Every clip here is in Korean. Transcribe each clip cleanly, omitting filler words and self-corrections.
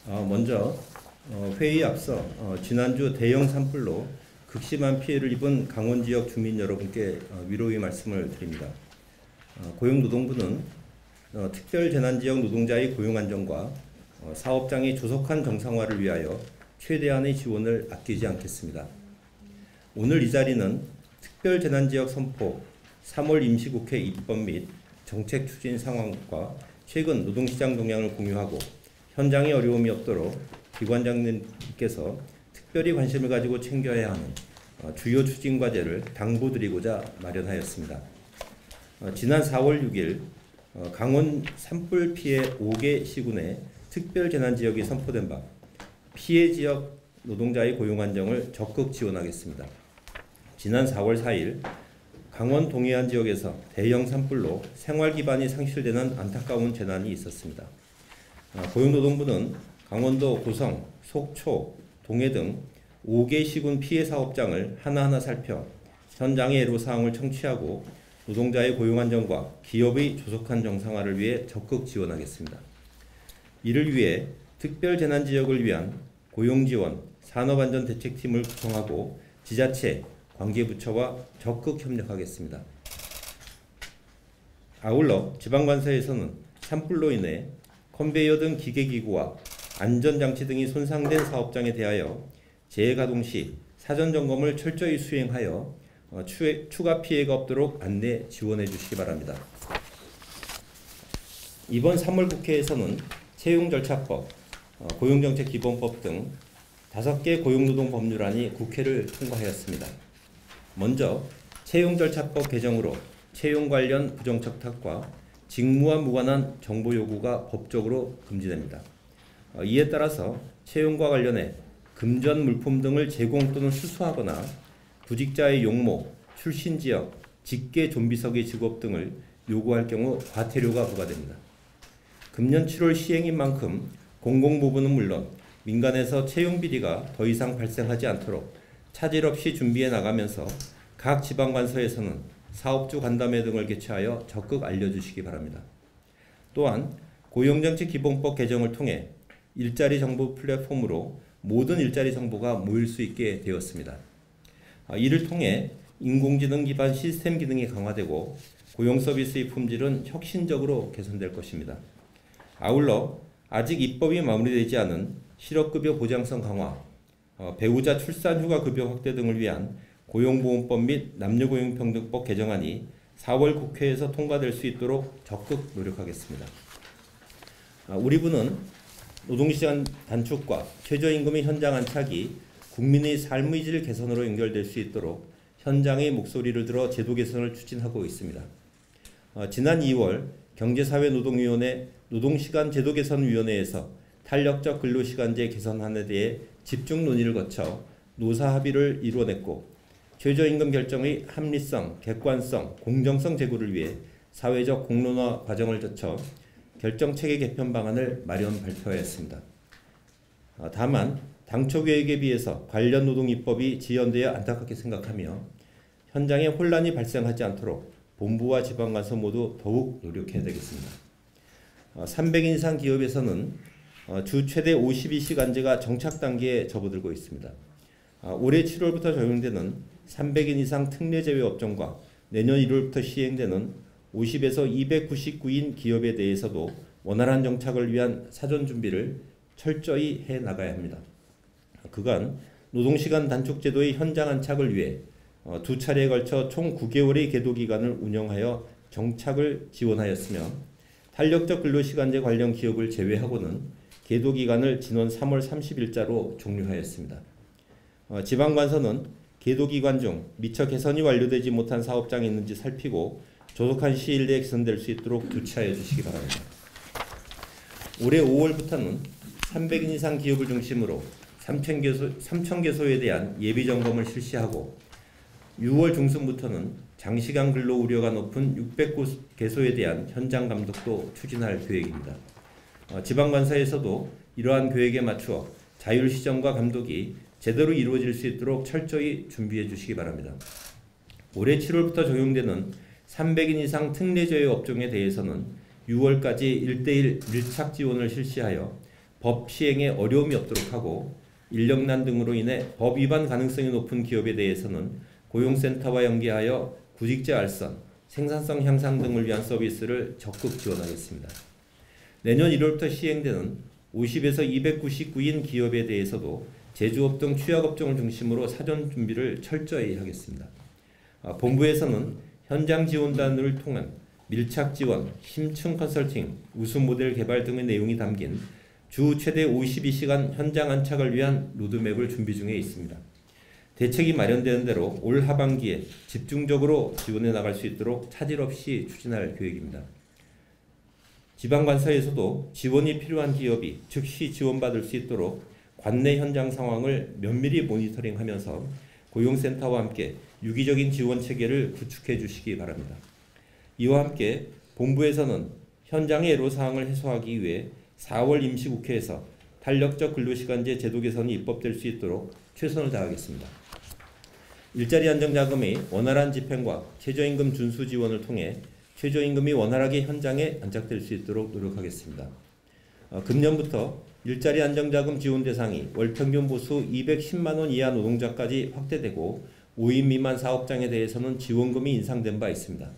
먼저 회의 앞서 지난주 대형 산불로 극심한 피해를 입은 강원 지역 주민 여러분께 위로의 말씀을 드립니다. 고용노동부는 특별재난지역 노동자의 고용 안정과 사업장의 조속한 정상화를 위하여 최대한의 지원을 아끼지 않겠습니다. 오늘 이 자리는 특별재난지역 선포, 3월 임시국회 입법 및 정책 추진 상황과 최근 노동시장 동향을 공유하고 현장에 어려움이 없도록 기관장님께서 특별히 관심을 가지고 챙겨야 하는 주요 추진 과제를 당부드리고자 마련하였습니다. 지난 4월 6일 강원 산불 피해 5개 시군에 특별재난지역이 선포된 바 피해 지역 노동자의 고용 안정을 적극 지원하겠습니다. 지난 4월 4일 강원 동해안 지역에서 대형 산불로 생활 기반이 상실되는 안타까운 재난이 있었습니다. 고용노동부는 강원도 고성, 속초, 동해 등 5개 시군 피해 사업장을 하나하나 살펴 현장의 애로사항을 청취하고 노동자의 고용 안정과 기업의 조속한 정상화를 위해 적극 지원하겠습니다. 이를 위해 특별재난지역을 위한 고용지원, 산업안전대책팀을 구성하고 지자체, 관계부처와 적극 협력하겠습니다. 아울러 지방관서에서는 산불로 인해 컨베이어 등 기계기구와 안전장치 등이 손상된 사업장에 대하여 재가동 시 사전점검을 철저히 수행하여 추가 피해가 없도록 안내 지원해 주시기 바랍니다. 이번 3월 국회에서는 채용절차법, 고용정책기본법 등 5개 고용노동 법률안이 국회를 통과하였습니다. 먼저 채용절차법 개정으로 채용 관련 부정청탁과 직무와 무관한 정보 요구가 법적으로 금지됩니다. 이에 따라서 채용과 관련해 금전 물품 등을 제공 또는 수수하거나 구직자의 용모, 출신 지역, 직계 좀비석의 직업 등을 요구할 경우 과태료가 부과됩니다. 금년 7월 시행인 만큼 공공부문은 물론 민간에서 채용 비리가 더 이상 발생하지 않도록 차질 없이 준비해 나가면서 각 지방관서에서는 사업주 간담회 등을 개최하여 적극 알려주시기 바랍니다. 또한 고용정책기본법 개정을 통해 일자리 정보 플랫폼으로 모든 일자리 정보가 모일 수 있게 되었습니다. 이를 통해 인공지능 기반 시스템 기능이 강화되고 고용 서비스의 품질은 혁신적으로 개선될 것입니다. 아울러 아직 입법이 마무리되지 않은 실업급여 보장성 강화, 배우자 출산휴가 급여 확대 등을 위한 고용보험법 및 남녀고용평등법 개정안이 4월 국회에서 통과될 수 있도록 적극 노력하겠습니다. 우리 부는 노동시간 단축과 최저임금의 현장 안착이 국민의 삶의 질 개선으로 연결될 수 있도록 현장의 목소리를 들어 제도 개선을 추진하고 있습니다. 지난 2월 경제사회노동위원회 노동시간 제도개선위원회에서 탄력적 근로시간제 개선안에 대해 집중 논의를 거쳐 노사 합의를 이루어냈고 최저임금 결정의 합리성, 객관성, 공정성 제고를 위해 사회적 공론화 과정을 거쳐 결정체계 개편 방안을 마련 발표하였습니다. 다만 당초 계획에 비해서 관련 노동 입법이 지연되어 안타깝게 생각하며 현장에 혼란이 발생하지 않도록 본부와 지방관서 모두 더욱 노력해야 되겠습니다. 300인 이상 기업에서는 주 최대 52시간제가 정착 단계에 접어들고 있습니다. 올해 7월부터 적용되는 300인 이상 특례제외 업종과 내년 1월부터 시행되는 50에서 299인 기업에 대해서도 원활한 정착을 위한 사전 준비를 철저히 해 나가야 합니다. 그간 노동시간 단축제도의 현장 안착을 위해 2차례에 걸쳐 총 9개월의 계도기간을 운영하여 정착을 지원하였으며 탄력적 근로시간제 관련 기업을 제외하고는 계도기간을 지난 3월 30일자로 종료하였습니다. 지방관서는 계도기간 중 미처 개선이 완료되지 못한 사업장이 있는지 살피고 조속한 시일 내에 개선될 수 있도록 조치하여 주시기 바랍니다. 올해 5월부터는 300인 이상 기업을 중심으로 3,000개소에 대한 예비점검을 실시하고 6월 중순부터는 장시간 근로 우려가 높은 600개소에 대한 현장 감독도 추진할 계획입니다. 지방관서에서도 이러한 계획에 맞추어 자율시정과 감독이 제대로 이루어질 수 있도록 철저히 준비해 주시기 바랍니다. 올해 7월부터 적용되는 300인 이상 특례제외 업종에 대해서는 6월까지 1:1 밀착 지원을 실시하여 법 시행에 어려움이 없도록 하고 인력난 등으로 인해 법 위반 가능성이 높은 기업에 대해서는 고용센터와 연계하여 구직자 알선, 생산성 향상 등을 위한 서비스를 적극 지원하겠습니다. 내년 1월부터 시행되는 50에서 299인 기업에 대해서도 제조업 등 취약업종을 중심으로 사전 준비를 철저히 하겠습니다. 본부에서는 현장 지원단을 통한 밀착 지원, 심층 컨설팅, 우수 모델 개발 등의 내용이 담긴 주 최대 52시간 현장 안착을 위한 로드맵을 준비 중에 있습니다. 대책이 마련되는 대로 올 하반기에 집중적으로 지원해 나갈 수 있도록 차질 없이 추진할 계획입니다. 지방관서에서도 지원이 필요한 기업이 즉시 지원받을 수 있도록 관내 현장 상황을 면밀히 모니터링하면서 고용센터와 함께 유기적인 지원 체계를 구축해 주시기 바랍니다. 이와 함께 본부에서는 현장의 애로사항을 해소하기 위해 4월 임시국회에서 탄력적 근로시간제 제도 개선이 입법될 수 있도록 최선을 다하겠습니다. 일자리 안정자금의 원활한 집행과 최저임금 준수 지원을 통해 최저임금이 원활하게 현장에 안착될 수 있도록 노력하겠습니다. 금년부터 일자리 안정자금 지원 대상이 월평균 보수 210만 원 이하 노동자까지 확대되고 5인 미만 사업장에 대해서는 지원금이 인상된 바 있습니다.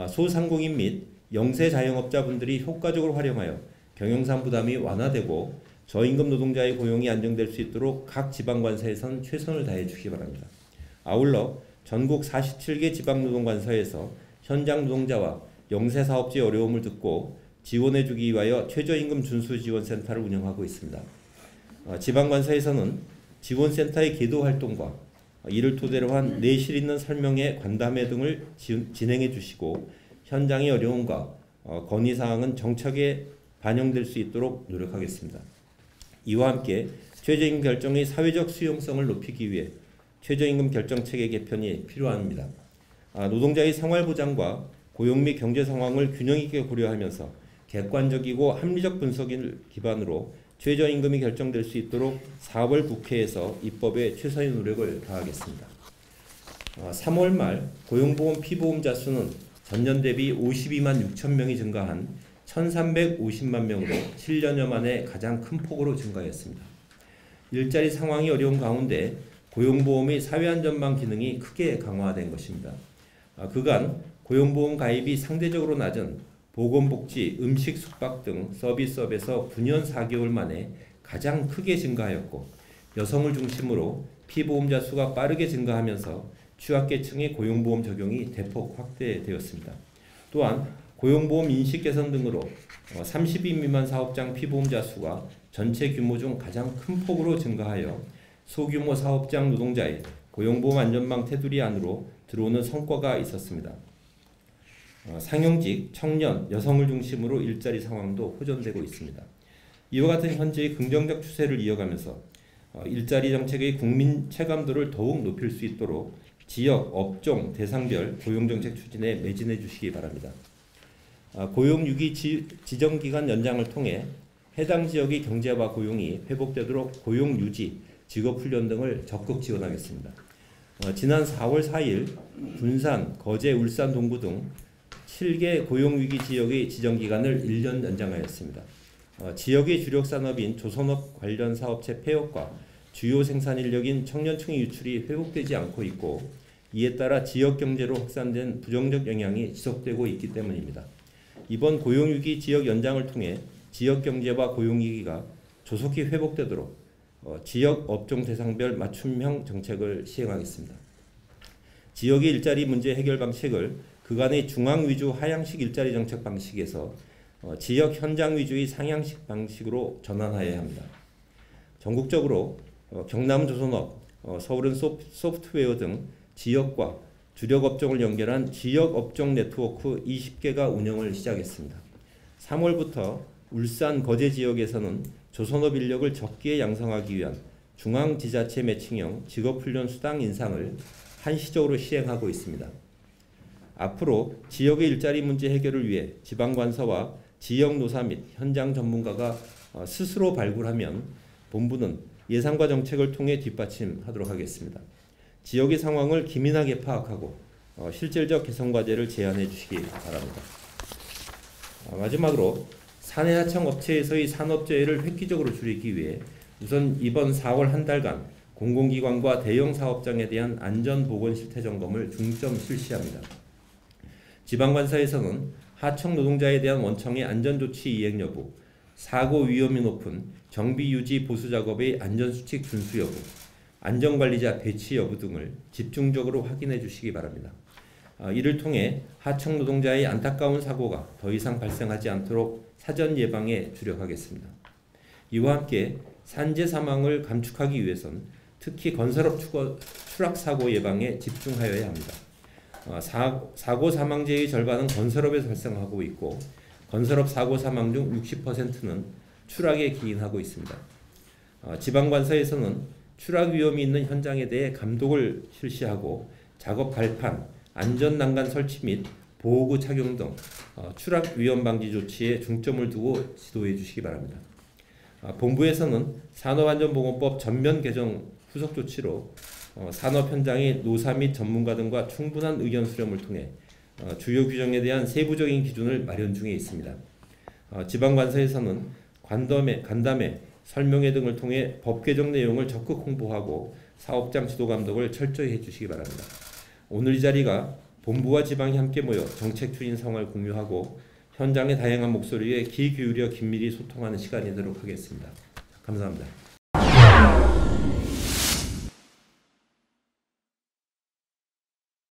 소상공인 및 영세 자영업자분들이 효과적으로 활용하여 경영상 부담이 완화되고 저임금 노동자의 고용이 안정될 수 있도록 각 지방관서에선 최선을 다해 주시기 바랍니다. 아울러 전국 47개 지방노동관서에서 현장 노동자와 영세사업주의 어려움을 듣고 지원해 주기 위하여 최저임금 준수지원센터를 운영하고 있습니다. 지방관서에서는 지원센터의 계도 활동과 이를 토대로 한 내실 있는 설명회, 관담회 등을 진행해 주시고 현장의 어려움과 건의사항은 정책에 반영될 수 있도록 노력하겠습니다. 이와 함께 최저임금 결정의 사회적 수용성을 높이기 위해 최저임금 결정체계 개편이 필요합니다. 노동자의 생활보장과 고용 및 경제 상황을 균형 있게 고려하면서 객관적이고 합리적 분석을 기반으로 최저임금이 결정될 수 있도록 4월 국회에서 입법에 최선의 노력을 다하겠습니다. 3월 말 고용보험 피보험자 수는 전년 대비 52만 6천 명이 증가한 1,350만 명으로 7년여 만에 가장 큰 폭으로 증가했습니다. 일자리 상황이 어려운 가운데 고용보험의 사회안전망 기능이 크게 강화된 것입니다. 그간 고용보험 가입이 상대적으로 낮은 보건복지, 음식, 숙박 등 서비스업에서 9년 4개월 만에 가장 크게 증가하였고 여성을 중심으로 피보험자 수가 빠르게 증가하면서 취약계층의 고용보험 적용이 대폭 확대되었습니다. 또한 고용보험 인식 개선 등으로 30인 미만 사업장 피보험자 수가 전체 규모 중 가장 큰 폭으로 증가하여 소규모 사업장 노동자의 고용보험 안전망 테두리 안으로 들어오는 성과가 있었습니다. 상용직, 청년, 여성을 중심으로 일자리 상황도 호전되고 있습니다. 이와 같은 현재의 긍정적 추세를 이어가면서 일자리 정책의 국민 체감도를 더욱 높일 수 있도록 지역, 업종, 대상별 고용정책 추진에 매진해 주시기 바랍니다. 고용유기 지정기간 연장을 통해 해당 지역의 경제와 고용이 회복되도록 고용유지, 직업훈련 등을 적극 지원하겠습니다. 지난 4월 4일 군산, 거제, 울산, 동구 등 7개 고용위기 지역의 지정기간을 1년 연장하였습니다. 지역의 주력 산업인 조선업 관련 사업체 폐업과 주요 생산인력인 청년층의 유출이 회복되지 않고 있고 이에 따라 지역 경제로 확산된 부정적 영향이 지속되고 있기 때문입니다. 이번 고용위기 지역 연장을 통해 지역 경제와 고용위기가 조속히 회복되도록 지역 업종 대상별 맞춤형 정책을 시행하겠습니다. 지역의 일자리 문제 해결 방식을 그간의 중앙 위주 하향식 일자리 정책 방식에서 지역 현장 위주의 상향식 방식으로 전환하여야 합니다. 전국적으로 경남은 조선업, 서울은 소프트웨어 등 지역과 주력 업종을 연결한 지역 업종 네트워크 20개가 운영을 시작했습니다. 3월부터 울산, 거제 지역에서는 조선업 인력을 적기에 양성하기 위한 중앙지자체 매칭형 직업훈련 수당 인상을 한시적으로 시행하고 있습니다. 앞으로 지역의 일자리 문제 해결을 위해 지방관서와 지역노사 및 현장 전문가가 스스로 발굴하면 본부는 예산과 정책을 통해 뒷받침하도록 하겠습니다. 지역의 상황을 기민하게 파악하고 실질적 개선 과제를 제안해 주시기 바랍니다. 마지막으로 사내하청 업체에서의 산업재해를 획기적으로 줄이기 위해 우선 이번 4월 한 달간 공공기관과 대형 사업장에 대한 안전보건 실태 점검을 중점 실시합니다. 지방관사에서는 하청 노동자에 대한 원청의 안전조치 이행 여부, 사고 위험이 높은 정비 유지 보수 작업의 안전수칙 준수 여부, 안전관리자 배치 여부 등을 집중적으로 확인해 주시기 바랍니다. 이를 통해 하청 노동자의 안타까운 사고가 더 이상 발생하지 않도록 사전 예방에 주력하겠습니다. 이와 함께 산재 사망을 감축하기 위해선 특히 건설업 추락 사고 예방에 집중하여야 합니다. 사고 사망재의 절반은 건설업에서 발생하고 있고 건설업 사고 사망 중 60%는 추락에 기인하고 있습니다. 지방관사에서는 추락 위험이 있는 현장에 대해 감독을 실시하고 작업 발판, 안전난간 설치 및 보호구 착용 등 추락 위험 방지 조치에 중점을 두고 지도해 주시기 바랍니다. 본부에서는 산업안전보건법 전면 개정 후속 조치로 산업 현장의 노사 및 전문가 등과 충분한 의견 수렴을 통해 주요 규정에 대한 세부적인 기준을 마련 중에 있습니다. 지방관사에서는 간담회, 설명회 등을 통해 법 개정 내용을 적극 홍보하고 사업장 지도 감독을 철저히 해주시기 바랍니다. 오늘 이 자리가 본부와 지방이 함께 모여 정책 추진 상황을 공유하고 현장의 다양한 목소리에 귀 기울여 긴밀히 소통하는 시간이 되도록 하겠습니다. 감사합니다.